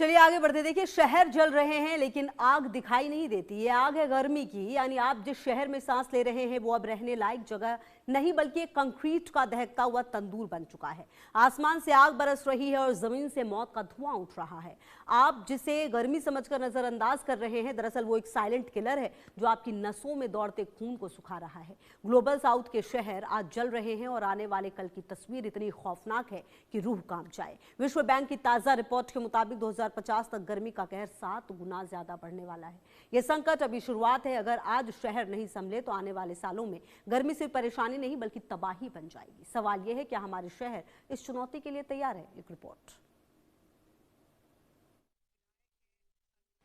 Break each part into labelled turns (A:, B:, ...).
A: चलिए आगे बढ़ते। देखिए, शहर जल रहे हैं लेकिन आग दिखाई नहीं देती। ये आग है गर्मी की, यानी आप जिस शहर में सांस ले रहे हैं वो अब रहने लायक जगह नहीं बल्कि एक कंक्रीट का दहकता हुआ तंदूर बन चुका है। आसमान से आग बरस रही है और जमीन से मौत का धुआं उठ रहा है। आप जिसे गर्मी समझकर नजरअंदाज कर रहे हैं, दरअसल वो एक साइलेंट किलर है जो आपकी नसों में दौड़ते खून को सुखा रहा है। ग्लोबल साउथ के शहर आज जल रहे हैं और आने वाले कल की तस्वीर इतनी खौफनाक है कि रूह कांप जाए। विश्व बैंक की ताजा रिपोर्ट के मुताबिक 2050 तक गर्मी का कहर 7 गुना ज्यादा बढ़ने वाला है। यह संकट अभी शुरुआत है। अगर आज शहर नहीं संभले तो आने वाले सालों में गर्मी सिर्फ परेशानी नहीं बल्कि तबाही बन जाएगी। सवाल यह है क्या हमारे शहर इस चुनौती के लिए तैयार है? एक रिपोर्ट।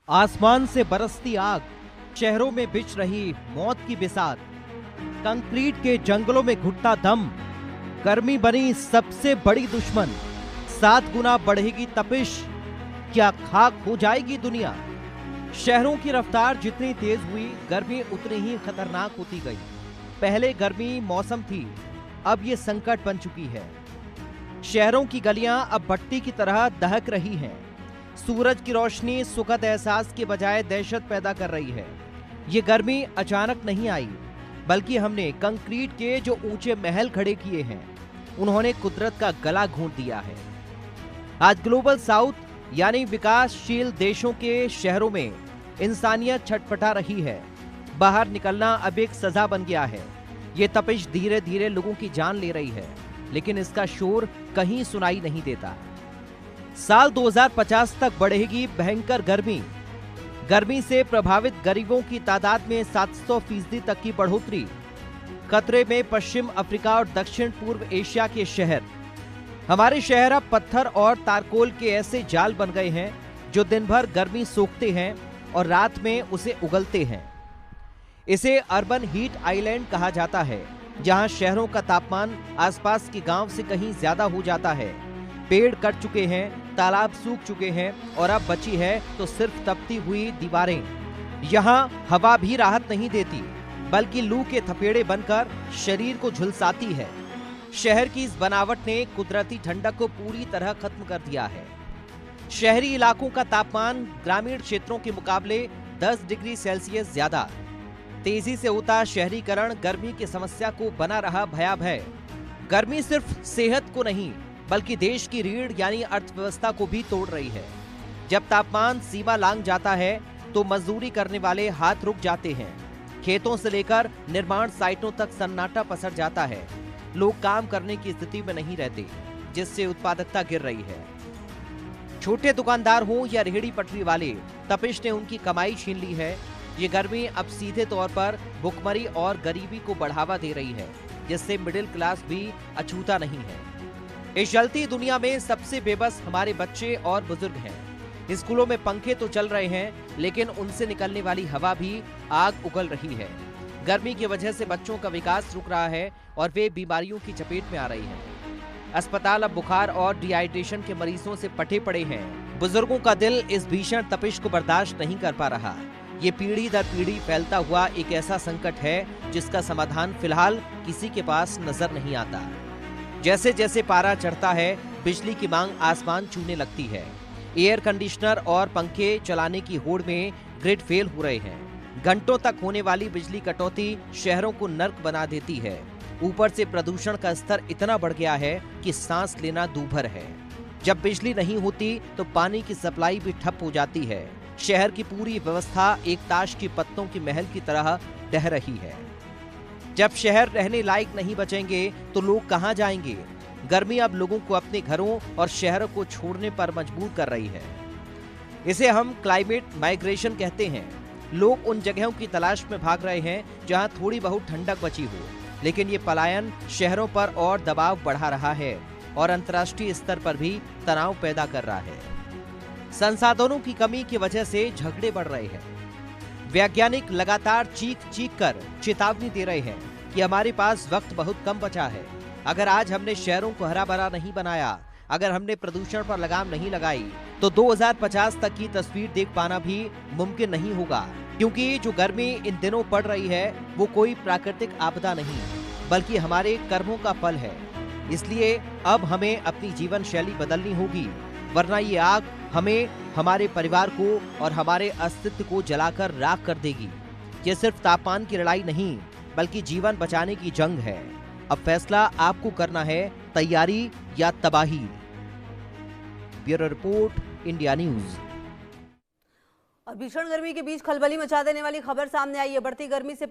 B: आसमान से बरसती आग, शहरों में बिछ रही मौत की बिसात, कंक्रीट के जंगलों में घुटता दम, गर्मी बनी सबसे बड़ी दुश्मन। 7 गुना बढ़ेगी तपिश, क्या खाक हो जाएगी दुनिया? शहरों की रफ्तार जितनी तेज हुई, गर्मी उतनी ही खतरनाक होती गई। पहले गर्मी मौसम थी, अब ये संकट बन चुकी है। शहरों की गलियां अब भट्टी की तरह दहक रही हैं। सूरज की रोशनी सुखद एहसास के बजाय दहशत पैदा कर रही है। ये गर्मी अचानक नहीं आई, बल्कि हमने कंक्रीट के जो ऊंचे महल खड़े किए हैं, उन्होंने कुदरत का गला घोंट दिया है। आज ग्लोबल साउथ यानी विकासशील देशों के शहरों में इंसानियत छटपटा रही है। बाहर निकलना अब एक सजा बन गया है। ये तपिश धीरे धीरे लोगों की जान ले रही है, लेकिन इसका शोर कहीं सुनाई नहीं देता। साल 2050 तक बढ़ेगी भयंकर गर्मी। गर्मी से प्रभावित गरीबों की तादाद में 700% तक की बढ़ोतरी। खतरे में पश्चिम अफ्रीका और दक्षिण पूर्व एशिया के शहर। हमारे शहर अब पत्थर और तारकोल के ऐसे जाल बन गए हैं जो दिन भर गर्मी सोखते हैं और रात में उसे उगलते हैं। इसे अर्बन हीट आइलैंड कहा जाता है, जहां शहरों का तापमान आसपास के गांव से कहीं ज्यादा हो जाता है। पेड़ कट चुके हैं, तालाब सूख चुके हैं और अब बची है तो सिर्फ तपती हुई दीवारें। यहां हवा भी राहत नहीं देती, बल्कि लू के थपेड़े बनकर शरीर को झुलसाती है। शहर की इस बनावट ने कुदरती ठंडक को पूरी तरह खत्म कर दिया है। शहरी इलाकों का तापमान ग्रामीण क्षेत्रों के मुकाबले 10 डिग्री सेल्सियस ज्यादा। तेजी से होता शहरीकरण गर्मी की समस्या को बना रहा भयावह। गर्मी सिर्फ सेहत को नहीं बल्कि देश की रीढ़ यानी अर्थव्यवस्था को भी तोड़ रही है। जब तापमान सीमा लांघ जाता है तो मजदूरी करने वाले हाथ रुक जाते हैं। खेतों से लेकर निर्माण साइटों तक सन्नाटा पसर जाता है। लोग काम करने की स्थिति में नहीं रहते, जिससे उत्पादकता गिर रही है। छोटे दुकानदार हों या रेहड़ी पटरी वाले, तपिश ने उनकी कमाई छीन ली है। ये गर्मी अब सीधे तौर पर भुखमरी और गरीबी को बढ़ावा दे रही है, जिससे मिडिल क्लास भी अछूता नहीं है। इस जलती दुनिया में सबसे बेबस हमारे बच्चे और बुजुर्ग हैं। स्कूलों में पंखे तो चल रहे हैं, लेकिन उनसे निकलने वाली हवा भी आग उगल रही है। गर्मी की वजह से बच्चों का विकास रुक रहा है और वे बीमारियों की चपेट में आ रही हैं। अस्पताल अब बुखार और डिहाइड्रेशन के मरीजों से पटे पड़े हैं। बुजुर्गों का दिल इस भीषण तपिश को बर्दाश्त नहीं कर पा रहा। ये पीढ़ी दर पीढ़ी फैलता हुआ एक ऐसा संकट है जिसका समाधान फिलहाल किसी के पास नजर नहीं आता। जैसे जैसे पारा चढ़ता है, बिजली की मांग आसमान छूने लगती है। एयर कंडीशनर और पंखे चलाने की होड़ में ग्रिड फेल हो रहे हैं। घंटों तक होने वाली बिजली कटौती शहरों को नर्क बना देती है। ऊपर से प्रदूषण का स्तर इतना बढ़ गया है कि सांस लेना दूभर है। जब बिजली नहीं होती तो पानी की सप्लाई भी ठप हो जाती है। शहर की पूरी व्यवस्था एक ताश की पत्तों की महल की तरह ढह रही है। जब शहर रहने लायक नहीं बचेंगे तो लोग कहां जाएंगे? गर्मी अब लोगों को अपने घरों और शहरों को छोड़ने पर मजबूर कर रही है। इसे हम क्लाइमेट माइग्रेशन कहते हैं। लोग उन जगहों की तलाश में भाग रहे हैं जहां थोड़ी बहुत ठंडक बची हो, लेकिन ये पलायन शहरों पर और दबाव बढ़ा रहा है और अंतर्राष्ट्रीय स्तर पर भी तनाव पैदा कर रहा है। संसाधनों की कमी की वजह से झगड़े बढ़ रहे हैं। वैज्ञानिक लगातार चीख कर चेतावनी दे रहे हैं कि हमारे पास वक्त बहुत कम बचा है। अगर आज हमने शहरों को हरा भरा नहीं बनाया, अगर हमने प्रदूषण पर लगाम नहीं लगाई, तो 2050 तक की तस्वीर देख पाना भी मुमकिन नहीं होगा। क्योंकि जो गर्मी इन दिनों पड़ रही है वो कोई प्राकृतिक आपदा नहीं, बल्कि हमारे कर्मों का फल है। इसलिए अब हमें अपनी जीवन शैली बदलनी होगी, वरना ये आग हमें, हमारे परिवार को और हमारे अस्तित्व को जलाकर राख कर देगी। ये सिर्फ तापमान की लड़ाई नहीं, बल्कि जीवन बचाने की जंग है। अब फैसला आपको करना है, तैयारी या तबाही। Bureau report, India news.
A: और भीषण गर्मी के बीच खलबली मचा देने वाली खबर सामने आई है। बढ़ती गर्मी से